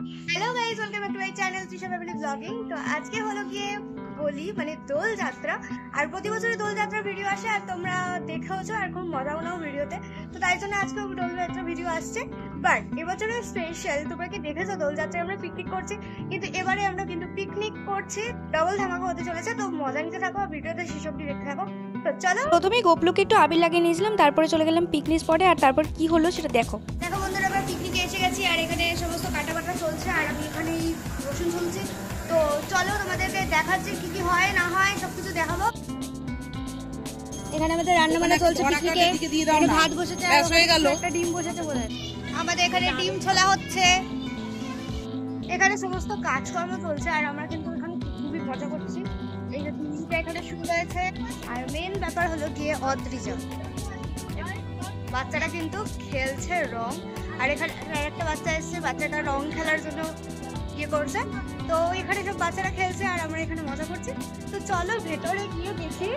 Hello guys, welcome back to my channel Trisha family ব্লগিং। তো আজকে হলো গিয়ে হোলি মানে দোল যাত্রা। আর প্রতি বছরই দোল যাত্রার ভিডিও আসে আর তোমরা দেখেওছো আর খুব মজাও নাও ভিডিওতে। তো তাই জন্য আজকে দোল যাত্রার ভিডিও আসছে। বাট এবছরে স্পেশাল, তোমরা কি দেখেছো দোল যাত্রায় আমরা পিকনিক করছি, কিন্তু এবারে আমরা কিন্তু পিকনিক করছি ডাবল ধামাকা হতে চলেছে। তো মজা নিতে থাকো, ভিডিওতে শেষ অবধি দেখতে থাকো। তো চলো, প্রথমেই গোপলুকে একটু আবির লাগিয়ে নিয়েছিলাম, তারপরে চলে গেলাম পিকনিক স্পটে। আর তারপর কি হলো সেটা দেখো। দেখো বন্ধুরা, আমরা পিকনিকে এসে গেছি আর এখানে সমস্ত কাটাবাটা চলছে আর আমি এখানে রসুন চলছে। তো চলো তোমাদেরকে দেখাচ্ছি কি কি হয় না হয় সবকিছু দেখাবো। এখানে আমাদের রান্না বান্না চলছে পিকনিকে। এখানে ভাত বসেছে, একটা ডিম বসেছে বলে আমাদের এখানে ডিম ছোলা হচ্ছে। এখানে সমস্ত কাজকর্ম চলছে আর আমরা কিন্তু এখানে খুবই মজা করছি। এই যে তিনটা এখানে শুরু হয়েছে আর মেন ব্যাপার হলো গিয়ে অদ্রিজা বাচ্চাটা কিন্তু খেলছে রং। আর এখানে একটা বাচ্চা এসছে, বাচ্চাটা রং খেলার জন্য ইয়ে করছে। তো এখানে সব বাচ্চারা খেলছে আর আমরা এখানে মজা করছি। তো চলো ভেতরে গিয়ে দেখি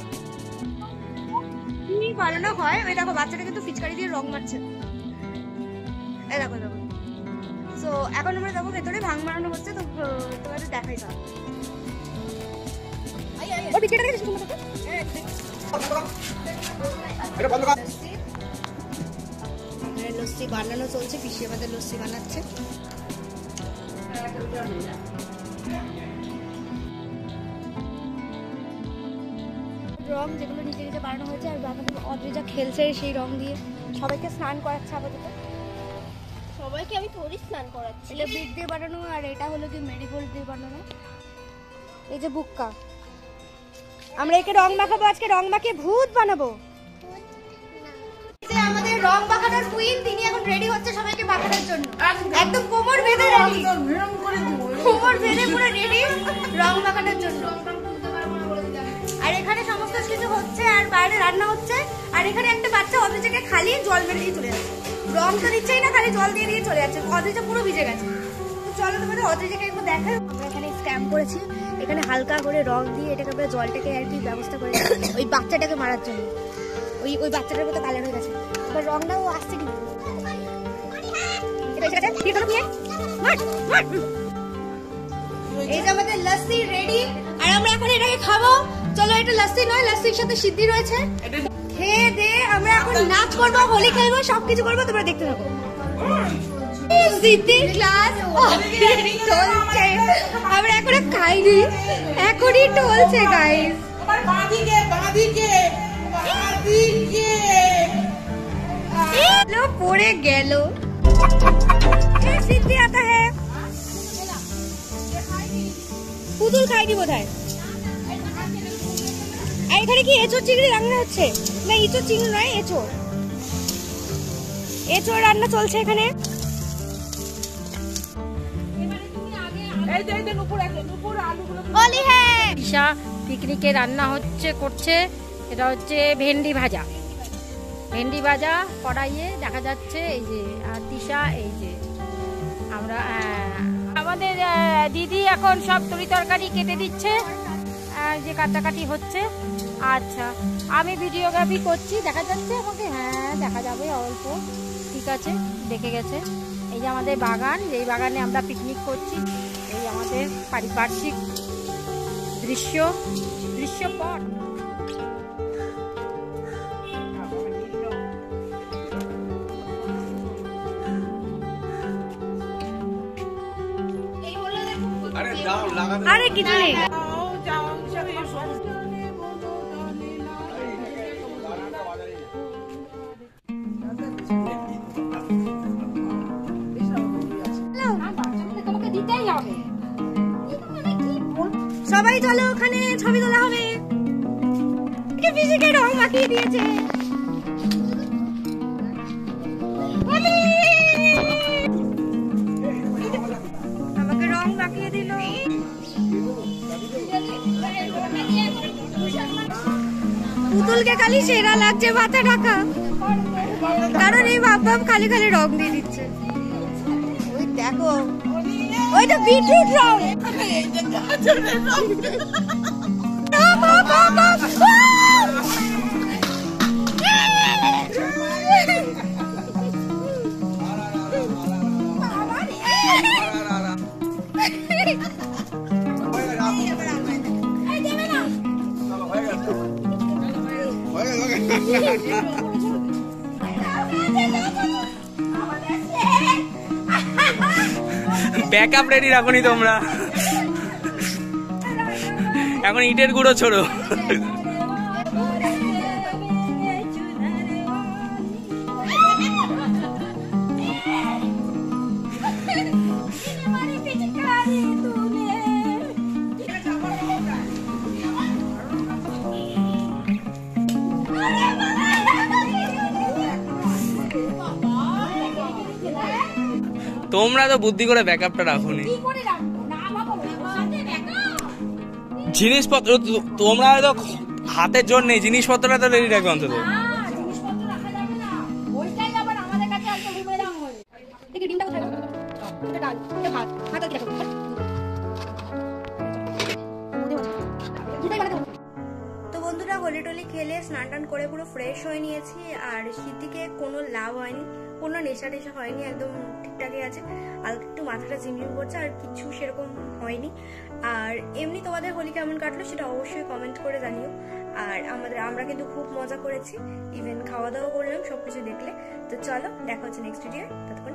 কি বানানো হয়। ওই দেখো বাচ্চাটা কিন্তু পিচকারি দিয়ে রং মারছে, এই দেখো দেখো। তো এখন আমরা যাবো ভেতরে, ভাঙ বানানো হচ্ছে। তো তোমাদের দেখাই যাও। লস্যি বানানো চলছে, পিসি আমাদের লস্যি বানাচ্ছে। রং যেগুলো নিজে নিজে বানানো হয়েছে আর আমাদের অদ্রিজা খেলছে সেই রং দিয়ে। সবাইকে স্নান করাচ্ছে আপাতত। সবাইকে আমি থোড়ি স্নান করাচ্ছি। এটা বিট দিয়ে বানানো আর এটা হলো কি মেরিগোল্ড দিয়ে বানানো। এই যে বুক্কা, আমরা একে রং মাখাবো আজকে, রং মাখিয়ে ভূত বানাবো। আমাদের রং মাখানোর কুইন, তিনি এখন রেডি হচ্ছে সবাইকে মাখানোর জন্য। একদম কোমর বেঁধে রেডি, কোমর বেঁধে পুরো রেডি রং মাখানোর জন্য। আর এখানে সমস্ত কিছু হচ্ছে আর বাইরে রান্না হচ্ছে। আর এখানে একটা বাচ্চা অদ্রিজাকে খালি জল মেরে দিয়ে চলে যাচ্ছে, রং তো দিচ্ছেই না, খালি জল দিয়ে দিয়ে চলে যাচ্ছে। অদ্রিজা পুরো ভিজে গেছে। তো চলো তোমাদের অদ্রিজাকে একটু দেখাই। আমরা এখানে স্ক্যাম করেছি, এখানে হালকা করে রং দিয়ে এটাকে আমরা জলটাকে আর কি ব্যবস্থা করে ওই বাচ্চাটাকে মারার জন্য। ওই বাচ্চাটার মতো কালার হয়ে গেছে। এবার রংটাও আসছে কিন্তু এই যে আমাদের লস্যি রেডি আর আমরা এখন এটাকে খাবো। চলো, এটা লস্যি নয়, লস্যির সাথে সিদ্ধি রয়েছে। খেয়ে দিয়ে আমরা এখন নাচ করবো, হোলি খেলবো, সবকিছু করবো, তোমরা দেখতে থাকো। সিদ্ধির ক্লাস চলছে, আমরা এখনো খাইনি, এখনই চলছে গাইস। পড়ে গেল সিদ্ধি আতা হ্যাঁ, পুতুল খাইনি বোধহয়। এখানে কি এঁচোড় চিংড়ি রান্না হচ্ছে? না, এঁচোড় চিংড়ি নয়, এঁচোড় রান্না চলছে এখানে। পিকনিকে রান্না করছে। এটা হচ্ছে ভেন্ডি ভাজা কড়াইয়ে দেখা যাচ্ছে। এই যে আর তিশা, এই যে আমরা আমাদের দিদি এখন সব তরি তরকারি কেটে দিচ্ছে, যে কাটাকাটি হচ্ছে। আচ্ছা, আমি ভিডিওগ্রাফি করছি, দেখা যাচ্ছে আমাকে? হ্যাঁ, দেখা যাবে অল্প, ঠিক আছে, দেখে গেছে। এই যে আমাদের বাগান, এই বাগানে আমরা পিকনিক করছি। এই আমাদের পারিপার্শ্বিক দৃশ্যপট। আরে কিছু নেই। সবাই চলো, ওখানে ছবি তোলা হবে। পিসিকে রং মাখিয়ে দিয়েছে। আমাকে রং মাখিয়ে দিল। পুতুলকে খালি সেরা লাগছে মাথা ঢাকা, কারণ এই ভাব খালি খালি রং দিয়ে দিচ্ছে। ওই দেখো, ওই তো বিটরুট রং। ব্যাকআপ রেডি রাখুনি তোমরা, এখন ইটের গুঁড়ো ছোড়ো। তোমরা তো বুদ্ধি করে ব্যাকআপটা রাখুনি। জিনিসপত্র তোমরা হয়তো হাতের জোর নেই, জিনিসপত্রটা তো রেডি রাখবে অন্তত। তো বন্ধুরা হোলি টোলি খেলে স্নান টান করে পুরো ফ্রেশ হয়ে নিয়েছি। আর সিদ্ধিকে কোনো লাভ হয়নি, কোনো নেশা টেশা হয়নি, একদম ঠিকঠাকই আছে। আর একটু মাথাটা ঝিমঝিম করছে, আর কিছু সেরকম হয়নি। আর এমনি তোমাদের হোলি কেমন কাটলো সেটা অবশ্যই কমেন্ট করে জানিও। আর আমরা কিন্তু খুব মজা করেছি, ইভেন খাওয়া দাওয়া করলাম, সবকিছু দেখলে। তো চলো দেখা হচ্ছে নেক্সট ভিডিও, ততক্ষণ